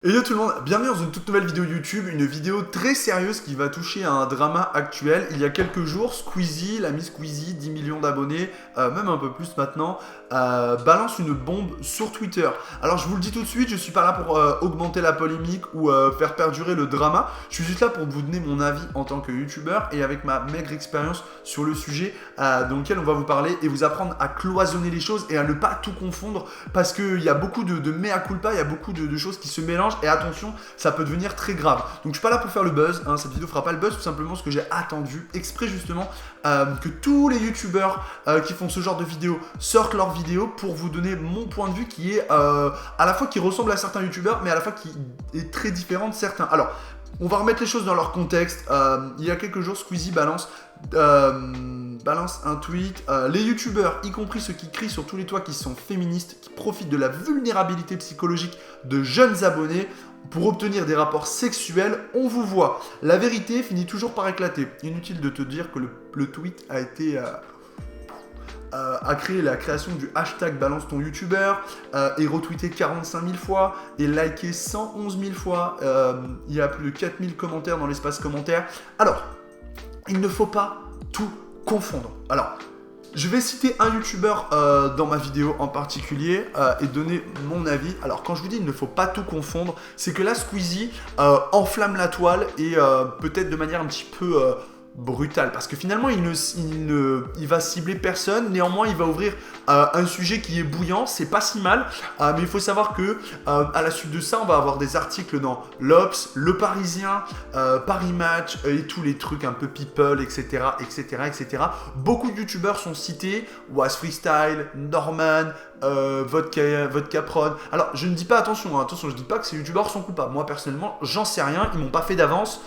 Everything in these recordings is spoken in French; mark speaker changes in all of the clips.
Speaker 1: Et yo tout le monde, bienvenue dans une toute nouvelle vidéo YouTube, une vidéo très sérieuse qui va toucher à un drama actuel. Il y a quelques jours, Squeezie, l'ami Squeezie, 10 millions d'abonnés, même un peu plus maintenant, balance une bombe sur Twitter. Alors je vous le dis tout de suite, je suis pas là pour augmenter la polémique ou faire perdurer le drama. Je suis juste là pour vous donner mon avis en tant que youtubeur et avec ma maigre expérience sur le sujet dans lequel on va vous parler et vous apprendre à cloisonner les choses et à ne pas tout confondre parce qu'il y a beaucoup de mea culpa, il y a beaucoup de choses qui se mélangent et attention, ça peut devenir très grave. Donc je suis pas là pour faire le buzz, hein, cette vidéo fera pas le buzz, tout simplement ce que j'ai attendu exprès justement que tous les youtubeurs qui font ce genre de vidéos sortent leurs vidéos pour vous donner mon point de vue qui est à la fois qui ressemble à certains youtubeurs mais à la fois qui est très différent de certains. Alors, on va remettre les choses dans leur contexte. Il y a quelques jours, Squeezie balance un tweet. Les youtubeurs, y compris ceux qui crient sur tous les toits qui sont féministes, qui profitent de la vulnérabilité psychologique de jeunes abonnés pour obtenir des rapports sexuels, on vous voit. La vérité finit toujours par éclater. Inutile de te dire que le tweet a été... a créé la création du hashtag balance ton youtubeur, et retweeté 45 000 fois, et liké 111 000 fois, il y a plus de 4000 commentaires dans l'espace commentaire. Alors, il ne faut pas tout confondre. Alors, je vais citer un youtubeur dans ma vidéo en particulier et donner mon avis. Alors, quand je vous dis il ne faut pas tout confondre, c'est que là, Squeezie enflamme la toile et peut-être de manière un petit peu... brutal parce que finalement il va cibler personne, néanmoins il va ouvrir un sujet qui est bouillant, c'est pas si mal, mais il faut savoir que à la suite de ça on va avoir des articles dans l'Obs, Le Parisien, Paris Match et tous les trucs un peu people, etc. Beaucoup de youtubeurs sont cités, Was Freestyle, Norman, Vodka Prod. Alors je ne dis pas attention, je dis pas que ces youtubeurs sont coupables. Moi personnellement j'en sais rien, ils m'ont pas fait d'avance,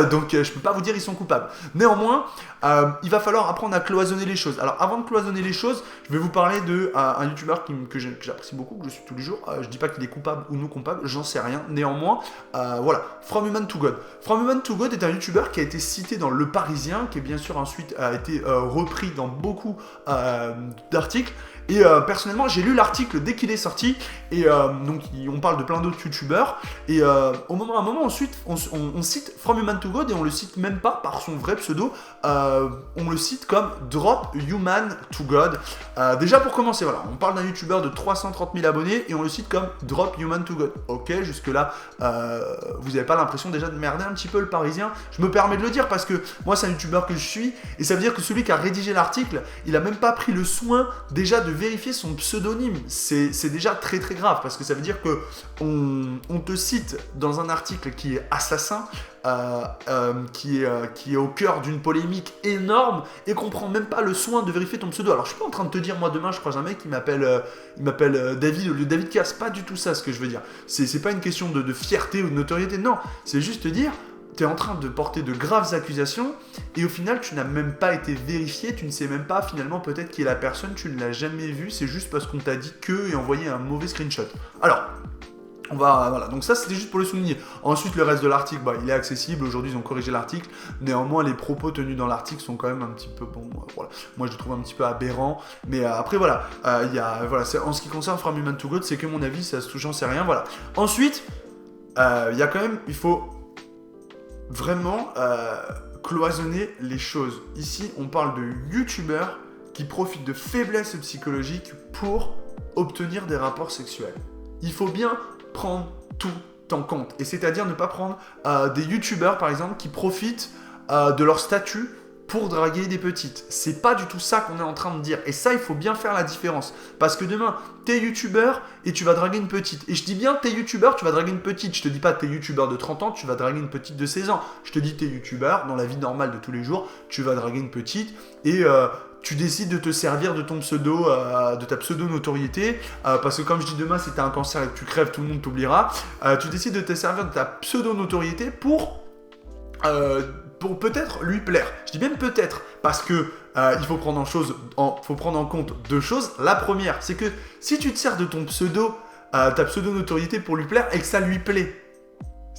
Speaker 1: donc je peux pas vous dire ils sont coupables. Néanmoins, il va falloir apprendre à cloisonner les choses. Alors avant de cloisonner les choses, je vais vous parler de un youtubeur que j'apprécie beaucoup, que je suis tous les jours. Je dis pas qu'il est coupable ou non coupable, j'en sais rien. Néanmoins, voilà, From Human to God. From Human to God est un youtubeur qui a été cité dans Le Parisien, qui est bien sûr ensuite a été repris dans beaucoup d'articles. Et personnellement, j'ai lu l'article dès qu'il est sorti, et donc on parle de plein d'autres youtubeurs, et à un moment ensuite, on cite From Human to God, et on le cite même pas par son vrai pseudo, on le cite comme Drop Human to God. Déjà pour commencer, voilà, on parle d'un youtubeur de 330 000 abonnés, et on le cite comme Drop Human to God. Ok, jusque là, vous n'avez pas l'impression déjà de merder un petit peu Le Parisien? Je me permets de le dire parce que moi c'est un youtubeur que je suis, et ça veut dire que celui qui a rédigé l'article, il a même pas pris le soin déjà de vérifier son pseudonyme. C'est déjà très très grave parce que ça veut dire que on te cite dans un article qui est assassin, qui est au cœur d'une polémique énorme et qu'on prend même pas le soin de vérifier ton pseudo. Alors je suis pas en train de te dire moi demain je croise un mec qui m'appelle David au lieu de David Cass, pas du tout ça ce que je veux dire. C'est pas une question de fierté ou de notoriété, non, c'est juste te dire tu es en train de porter de graves accusations et au final tu n'as même pas été vérifié, tu ne sais même pas finalement peut-être qui est la personne, tu ne l'as jamais vue, c'est juste parce qu'on t'a dit que et envoyé un mauvais screenshot. Alors, voilà, donc ça c'était juste pour le souligner. Ensuite le reste de l'article, il est accessible, aujourd'hui ils ont corrigé l'article, néanmoins les propos tenus dans l'article sont quand même un petit peu, voilà, moi je le trouve un petit peu aberrant, mais après voilà, en ce qui concerne From Human to God, c'est que mon avis, ça se touche, j'en sais rien, voilà. Ensuite, il faut vraiment cloisonner les choses. Ici, on parle de youtubeurs qui profitent de faiblesses psychologiques pour obtenir des rapports sexuels. Il faut bien prendre tout en compte. Et c'est-à-dire ne pas prendre des youtubeurs, par exemple, qui profitent de leur statut pour draguer des petites. C'est pas du tout ça qu'on est en train de dire. Et ça, il faut bien faire la différence. Parce que demain, t'es youtubeur et tu vas draguer une petite. Et je dis bien, t'es youtubeur, tu vas draguer une petite. Je te dis pas t'es youtubeur de 30 ans, tu vas draguer une petite de 16 ans. Je te dis t'es youtubeur, dans la vie normale de tous les jours, tu vas draguer une petite et... tu décides de te servir de ton pseudo, de ta pseudo-notoriété, parce que comme je dis demain, si t'as un cancer et que tu crèves, tout le monde t'oubliera. Tu décides de te servir de ta pseudo-notoriété pour peut-être lui plaire. Je dis bien peut-être, parce que il faut prendre en compte deux choses. La première, c'est que si tu te sers de ton pseudo, ta pseudo-notoriété pour lui plaire et que ça lui plaît,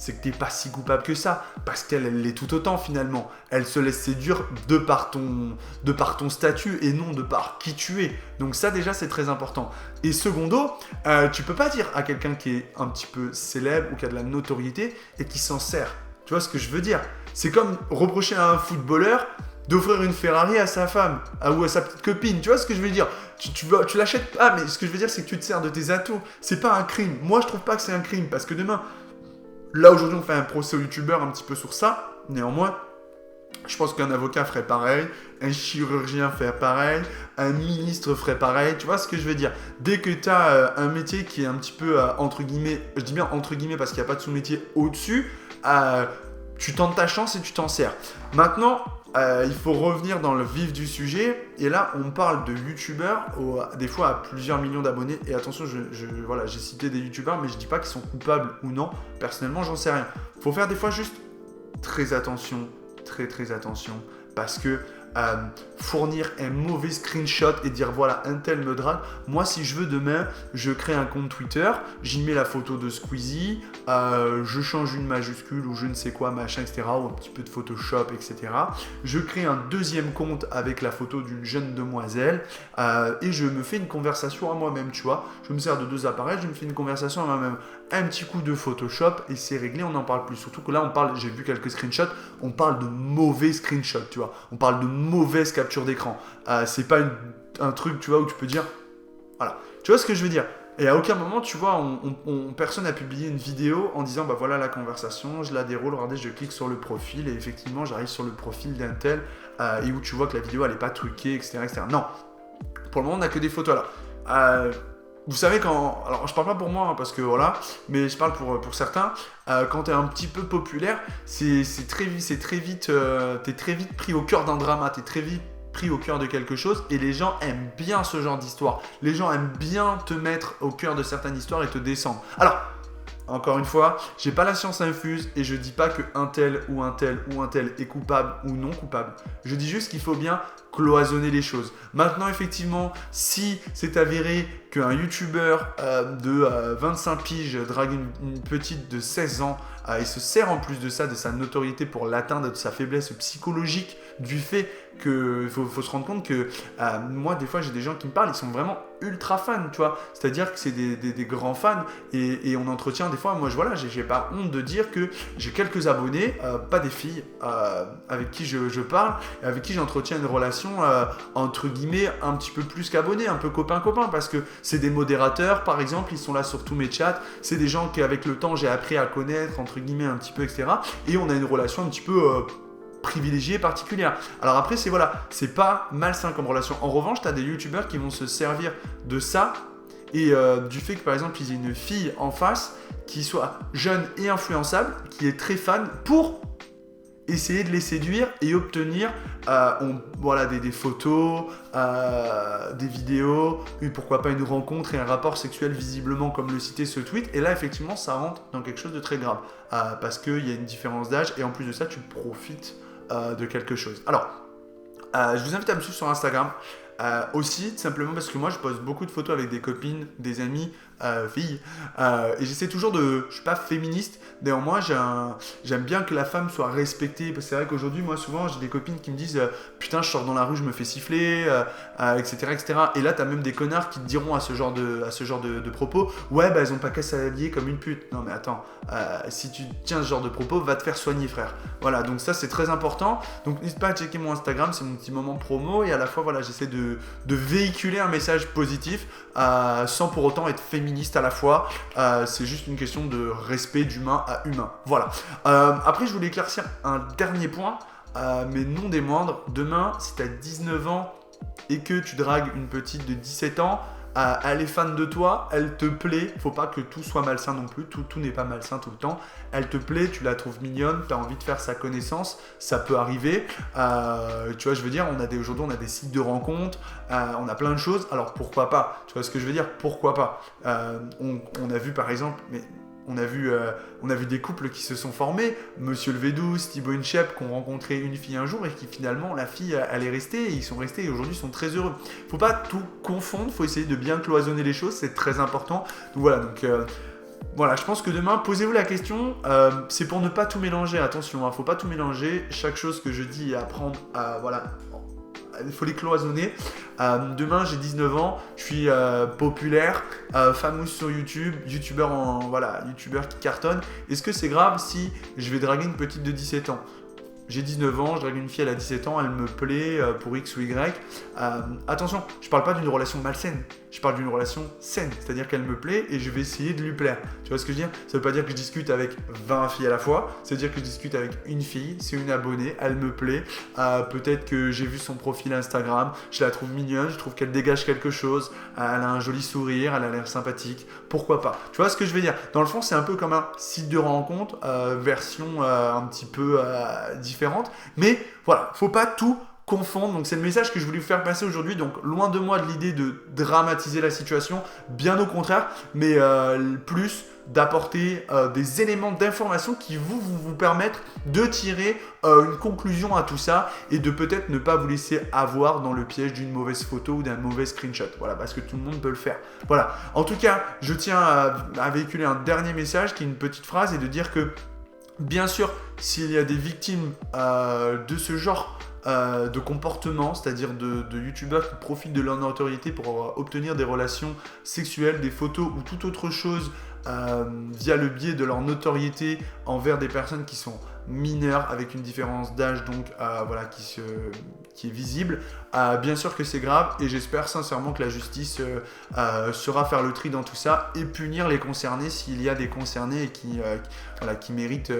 Speaker 1: c'est que t'es pas si coupable que ça, parce qu'elle l'est tout autant finalement. Elle se laisse séduire de par ton statut et non de par qui tu es. Donc ça déjà c'est très important. Et secondo, tu peux pas dire à quelqu'un qui est un petit peu célèbre ou qui a de la notoriété et qui s'en sert. Tu vois ce que je veux dire? C'est comme reprocher à un footballeur d'offrir une Ferrari à sa femme ou à sa petite copine. Tu vois ce que je veux dire? Tu l'achètes pas, mais ce que je veux dire, c'est que tu te sers de tes atouts. C'est pas un crime. Moi, je trouve pas que c'est un crime parce que demain, là aujourd'hui, on fait un procès au youtubeur un petit peu sur ça. Néanmoins, je pense qu'un avocat ferait pareil, un chirurgien ferait pareil, un ministre ferait pareil. Tu vois ce que je veux dire? Dès que tu as un métier qui est un petit peu entre guillemets, je dis bien entre guillemets parce qu'il n'y a pas de sous-métier au-dessus, tu tentes ta chance et tu t'en sers. Maintenant, il faut revenir dans le vif du sujet. Et là, on parle de youtubeurs, des fois à plusieurs millions d'abonnés. Et attention, voilà, j'ai cité des youtubeurs, mais je dis pas qu'ils sont coupables ou non. Personnellement, j'en sais rien. Faut faire des fois juste très attention, très attention. Parce que fournir un mauvais screenshot et dire voilà, un tel me drague. Moi, si je veux demain, je crée un compte Twitter, j'y mets la photo de Squeezie, je change une majuscule ou je ne sais quoi, machin, etc. Ou un petit peu de Photoshop, etc. Je crée un deuxième compte avec la photo d'une jeune demoiselle et je me fais une conversation à moi-même, tu vois. Je me sers de deux appareils, je me fais une conversation à moi-même. Un petit coup de Photoshop et c'est réglé, on n'en parle plus. Surtout que là, j'ai vu quelques screenshots, on parle de mauvais screenshots, tu vois. On parle de mauvaise capture d'écran. C'est pas un truc, tu vois, où tu peux dire, voilà. Tu vois ce que je veux dire? Et à aucun moment, tu vois, personne n'a publié une vidéo en disant, bah voilà la conversation, je la déroule, regardez, je clique sur le profil et effectivement, j'arrive sur le profil d'un tel et où tu vois que la vidéo, elle n'est pas truquée, etc. Non. Pour le moment, on n'a que des photos là. Vous savez alors je parle pas pour moi hein, parce que voilà, mais je parle pour certains. Quand t'es un petit peu populaire, c'est très vite, t'es très vite pris au cœur d'un drama, t'es très vite pris au cœur de quelque chose et les gens aiment bien ce genre d'histoire. Les gens aiment bien te mettre au cœur de certaines histoires et te descendre. Alors, encore une fois, j'ai pas la science infuse et je dis pas que un tel ou un tel ou un tel est coupable ou non coupable. Je dis juste qu'il faut bien cloisonner les choses. Maintenant, effectivement, si c'est avéré qu'un youtubeur de 25 piges drague une petite de 16 ans et se sert en plus de ça, de sa notoriété pour l'atteindre, de sa faiblesse psychologique, du fait qu'il faut se rendre compte que moi, des fois, j'ai des gens qui me parlent, ils sont vraiment ultra fans, tu vois. C'est-à-dire que c'est des grands fans et on entretient des fois, moi, j'ai pas honte de dire que j'ai quelques abonnés, pas des filles, avec qui je parle, avec qui j'entretiens une relation entre guillemets un petit peu plus qu'abonnés, un peu copain-copain, parce que c'est des modérateurs, par exemple, ils sont là sur tous mes chats, c'est des gens qu'avec le temps, j'ai appris à connaître, entre guillemets, un petit peu, etc. Et on a une relation un petit peu privilégiée, particulière. Alors après, c'est pas malsain comme relation. En revanche, tu as des youtubeurs qui vont se servir de ça et du fait que par exemple ils aient une fille en face qui soit jeune et influençable, qui est très fan pour essayer de les séduire et obtenir des photos, des vidéos, et pourquoi pas une rencontre et un rapport sexuel visiblement comme le citait ce tweet. Et là effectivement ça rentre dans quelque chose de très grave parce qu'il y a une différence d'âge et en plus de ça tu profites de quelque chose. Alors je vous invite à me suivre sur Instagram. Aussi, simplement parce que moi je poste beaucoup de photos avec des copines, des amis, filles, et j'essaie toujours je suis pas féministe, néanmoins j'aime bien que la femme soit respectée, parce que c'est vrai qu'aujourd'hui, moi souvent j'ai des copines qui me disent putain, je sors dans la rue, je me fais siffler, etc. Et là t'as même des connards qui te diront à ce genre de propos, ouais bah elles ont pas qu'à s'habiller comme une pute. Non mais attends, si tu tiens ce genre de propos, va te faire soigner, frère. Voilà, donc ça c'est très important. Donc n'hésite pas à checker mon Instagram, c'est mon petit moment promo, et à la fois voilà, j'essaie de véhiculer un message positif sans pour autant être féministe à la fois. C'est juste une question de respect d'humain à humain. Voilà. Après, je voulais éclaircir un dernier point, mais non des moindres. Demain, si tu as 19 ans et que tu dragues une petite de 17 ans, elle est fan de toi, elle te plaît, faut pas que tout soit malsain non plus, tout n'est pas malsain tout le temps, elle te plaît, tu la trouves mignonne, tu as envie de faire sa connaissance, ça peut arriver, tu vois, je veux dire, aujourd'hui on a des sites de rencontres, on a plein de choses, alors pourquoi pas, tu vois ce que je veux dire, pourquoi pas, on a vu par exemple, on a vu des couples qui se sont formés, Monsieur Levedou, Thibaut Inchep, qui ont rencontré une fille un jour et qui finalement, la fille, elle est restée et ils sont restés et aujourd'hui ils sont très heureux. Faut pas tout confondre, faut essayer de bien cloisonner les choses, c'est très important. Donc voilà, voilà, je pense que demain, posez-vous la question, c'est pour ne pas tout mélanger, attention, faut pas tout mélanger, chaque chose que je dis est à prendre, voilà, il faut les cloisonner. Demain, j'ai 19 ans, je suis populaire, famous sur YouTube, youtubeur qui cartonne. Est-ce que c'est grave si je vais draguer une petite de 17 ans ? J'ai 19 ans, je drague une fille, elle a 17 ans, elle me plaît pour X ou Y. Attention, je parle pas d'une relation malsaine, je parle d'une relation saine, c'est-à-dire qu'elle me plaît et je vais essayer de lui plaire. Tu vois ce que je veux dire ? Ça veut pas dire que je discute avec 20 filles à la fois, ça veut dire que je discute avec une fille, c'est une abonnée, elle me plaît. Peut-être que j'ai vu son profil Instagram, je la trouve mignonne, je trouve qu'elle dégage quelque chose, elle a un joli sourire, elle a l'air sympathique, pourquoi pas ? Tu vois ce que je veux dire ? Dans le fond, c'est un peu comme un site de rencontre, version un petit peu différente, mais voilà, faut pas tout confondre. Donc c'est le message que je voulais vous faire passer aujourd'hui. Donc loin de moi de l'idée de dramatiser la situation, bien au contraire, mais plus d'apporter des éléments d'information qui vous permettre de tirer une conclusion à tout ça et de peut-être ne pas vous laisser avoir dans le piège d'une mauvaise photo ou d'un mauvais screenshot. Voilà, parce que tout le monde peut le faire. Voilà. En tout cas, je tiens à véhiculer un dernier message qui est une petite phrase et de dire que bien sûr, s'il y a des victimes de ce genre de comportement, c'est-à-dire de youtubeurs qui profitent de leur notoriété pour obtenir des relations sexuelles, des photos ou toute autre chose via le biais de leur notoriété envers des personnes qui sont mineures avec une différence d'âge donc voilà, qui est visible, bien sûr que c'est grave et j'espère sincèrement que la justice saura faire le tri dans tout ça et punir les concernés s'il y a des concernés et qui méritent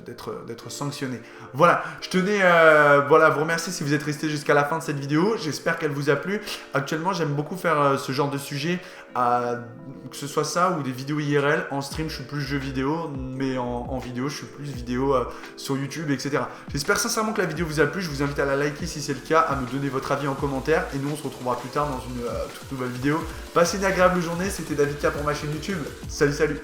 Speaker 1: d'être sanctionnés. Voilà, je tenais à vous remercier si vous êtes resté jusqu'à la fin de cette vidéo, j'espère qu'elle vous a plu. Actuellement j'aime beaucoup faire ce genre de sujet, que ce soit ça ou des vidéos IRL. En stream je suis plus jeux vidéo, mais en vidéo je suis plus vidéo sur YouTube, etc. J'espère sincèrement que la vidéo vous a plu, je vous invite à la liker si c'est le cas, à me donner votre avis en commentaire et nous on se retrouvera plus tard dans une toute nouvelle vidéo. Passez une agréable journée, c'était David K pour ma chaîne YouTube, salut.